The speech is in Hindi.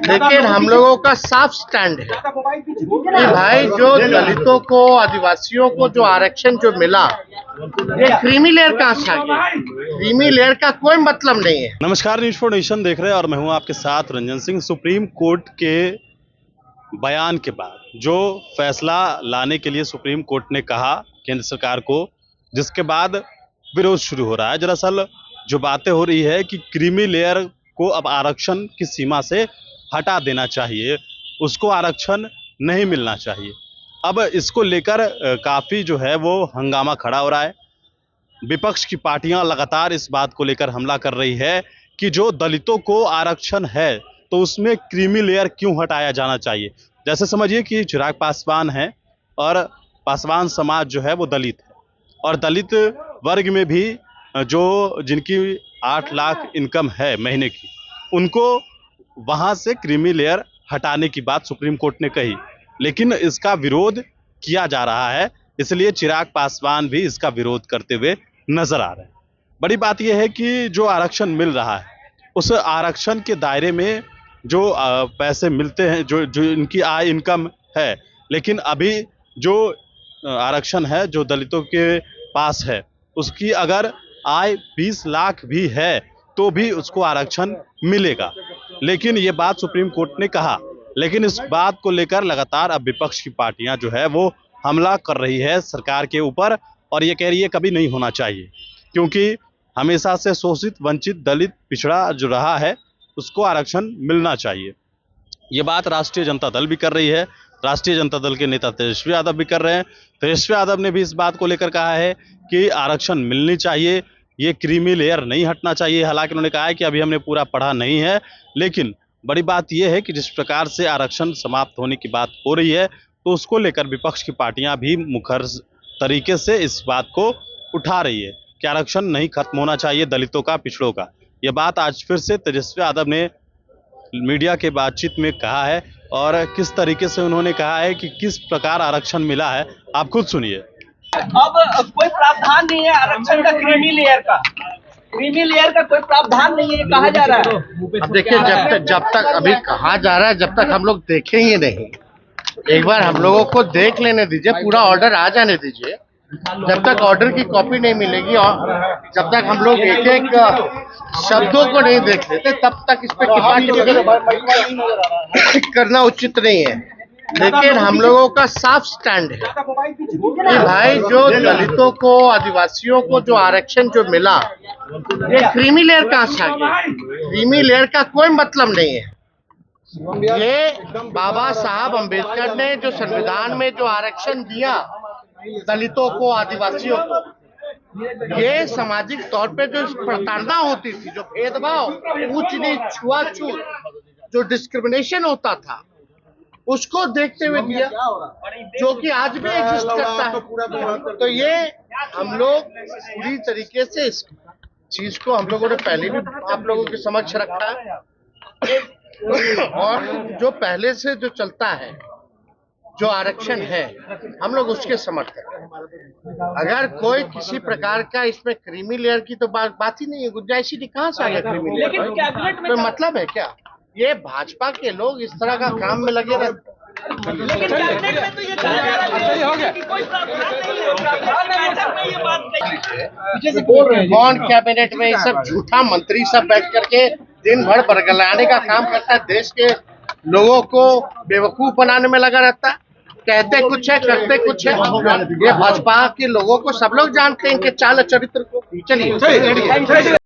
लेकिन हम लोगों का साफ स्टैंड है कि भाई जो दलितों को, आदिवासियों को जो आरक्षण जो मिला, ये क्रीमी लेयर कहाँ से आ गया? क्रीमी लेयर का कोई मतलब नहीं है। नमस्कार, न्यूज़ फॉर नेशन देख रहे हैं और मैं हूं आपके साथ रंजन सिंह। सुप्रीम कोर्ट के बयान के बाद जो फैसला लाने के लिए सुप्रीम कोर्ट ने कहा केंद्र सरकार को, जिसके बाद विरोध शुरू हो रहा है। दरअसल जो बातें हो रही है कि क्रीमी लेयर को अब आरक्षण की सीमा से हटा देना चाहिए, उसको आरक्षण नहीं मिलना चाहिए। अब इसको लेकर काफ़ी जो है वो हंगामा खड़ा हो रहा है। विपक्ष की पार्टियां लगातार इस बात को लेकर हमला कर रही है कि जो दलितों को आरक्षण है तो उसमें क्रीमी लेयर क्यों हटाया जाना चाहिए। जैसे समझिए कि चिराग पासवान है और पासवान समाज जो है वो दलित है, और दलित वर्ग में भी जो जिनकी 8 लाख इनकम है महीने की, उनको वहां से क्रीमी लेयर हटाने की बात सुप्रीम कोर्ट ने कही, लेकिन इसका विरोध किया जा रहा है। इसलिए चिराग पासवान भी इसका विरोध करते हुए नजर आ रहे हैं। बड़ी बात यह है कि जो आरक्षण मिल रहा है, उस आरक्षण के दायरे में जो पैसे मिलते हैं, जो जो इनकी आय इनकम है, लेकिन अभी जो आरक्षण है जो दलितों के पास है, उसकी अगर आय 20 लाख भी है तो भी उसको आरक्षण मिलेगा। लेकिन ये बात सुप्रीम कोर्ट ने कहा, लेकिन इस बात को लेकर लगातार अब विपक्ष की पार्टियां जो है वो हमला कर रही है सरकार के ऊपर, और ये कह रही है कभी नहीं होना चाहिए, क्योंकि हमेशा से शोषित, वंचित, दलित, पिछड़ा जो रहा है उसको आरक्षण मिलना चाहिए। ये बात राष्ट्रीय जनता दल भी कर रही है। राष्ट्रीय जनता दल के नेता तेजस्वी यादव भी कर रहे हैं। तेजस्वी यादव ने भी इस बात को लेकर कहा है कि आरक्षण मिलनी चाहिए, ये क्रीमी लेयर नहीं हटना चाहिए। हालांकि उन्होंने कहा है कि अभी हमने पूरा पढ़ा नहीं है, लेकिन बड़ी बात यह है कि जिस प्रकार से आरक्षण समाप्त होने की बात हो रही है, तो उसको लेकर विपक्ष की पार्टियां भी मुखर तरीके से इस बात को उठा रही है कि आरक्षण नहीं खत्म होना चाहिए दलितों का, पिछड़ों का। ये बात आज फिर से तेजस्वी यादव ने मीडिया के बातचीत में कहा है, और किस तरीके से उन्होंने कहा है कि किस प्रकार आरक्षण मिला है, आप खुद सुनिए। अब कोई प्रावधान नहीं है आरक्षण का, क्रीमी लेयर का। क्रीमी लेयर का कोई प्रावधान नहीं है, कहा जा रहा है। अब देखिए, जब तक अभी कहा जा रहा है, जब तक हम लोग देखेंगे नहीं, एक बार हम लोगों को देख लेने दीजिए, पूरा ऑर्डर आ जाने दीजिए। जब तक ऑर्डर की कॉपी नहीं मिलेगी और जब तक हम लोग एक एक शब्दों को नहीं देख लेते, तब तक इस पे करना उचित नहीं है। लेकिन हम लोगों का साफ स्टैंड है कि भाई जो दलितों को, आदिवासियों को जो आरक्षण जो मिला, ये क्रीमी लेयर कहाँ से आ गया? क्रीमी लेयर का कोई मतलब नहीं है। ये बाबा साहब अम्बेडकर ने जो संविधान में जो आरक्षण दिया दलितों को, आदिवासियों को, ये सामाजिक तौर पे जो प्रताड़ना होती थी, जो भेदभाव, ऊंच नीच, छुआछूत, जो डिस्क्रिमिनेशन होता था, उसको देखते हुए दिया, जो कि आज भी एग्जिस्ट करता है। तो ये हम लोग पूरी तरीके से इस चीज को हम लोगों ने पहले भी आप लोगों के समक्ष रखा है, और जो पहले से जो चलता है, जो आरक्षण है, हम लोग उसके समर्थक हैं। अगर कोई किसी प्रकार का इसमें क्रीमी लेयर की तो बात ही नहीं है, गुंजाइश ही कहाँ से आ गया क्रीमी लेयर? कोई मतलब है क्या? ये भाजपा के लोग इस तरह का काम में लगे रहते। कौन कैबिनेट में ये सब झूठा मंत्री सब बैठ करके दिन भर बरगलाने का काम करता है, देश के लोगों को बेवकूफ बनाने में लगा रहता है। कहते कुछ है, करते कुछ है। ये भाजपा के लोगों को सब लोग जानते हैं इनके चाल चरित्र को। चलिए।